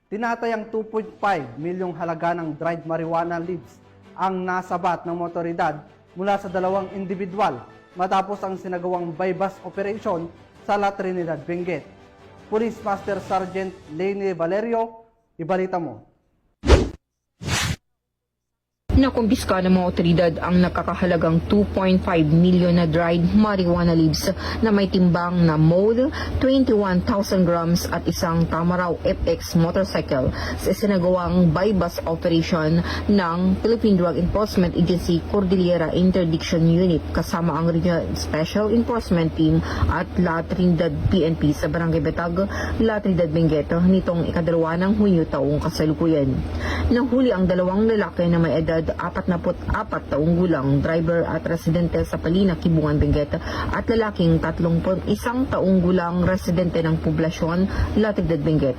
Tinatayang 2.5 milyong halaga ng dried marijuana leaves ang nasabat ng motoridad mula sa dalawang individual matapos ang sinagawang bypass operation sa La Trinidad, Benguet. Police Master Sergeant Lenny Valerio, ibalita mo. Nakumpiska ng mga otoridad ang nakakahalagang 2.5 milyon na dried marijuana leaves na may timbang na mole, 21,000 grams at isang Tamaraw FX motorcycle sa isinagawang bypass operation ng Philippine Drug Enforcement Agency Cordillera Interdiction Unit kasama ang Regional Special Enforcement Team at La Trinidad PNP sa Barangay Betag, La Trinidad, Benguet nitong ikadalawa ng Hunyo taong kasalukuyan. Nahuli ang dalawang lalaki na may edad 44 taong gulang, driver at residente sa Palina, Kibungan, Benguet at lalaking 31 taong gulang residente ng poblasyon La Trinidad, Benguet.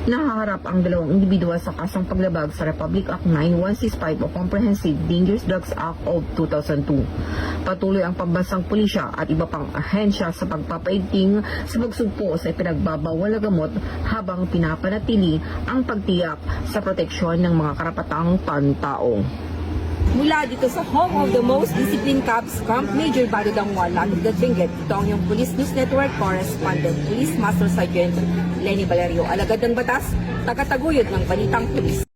Nahaharap ang dalawang individual sa kasong paglabag sa Republic Act 9165 o Comprehensive Dangerous Drugs Act of 2002. Patuloy ang pambansang pulisya at iba pang ahensya sa pagpapaigting sa pagsugpo sa ipinagbabawal na gamot habang pinapanatili ang pagtiyak sa proteksyon ng mga karapatang pantao. Mula dito sa home of the most disciplined cops, Camp Major Barudangwa, La Trinidad, Benguet, ito ang iyong Police News Network Correspondent, Police Master Sergeant Lenny Valerio, alagad ng batas, tagataguyod ng balitang pulis.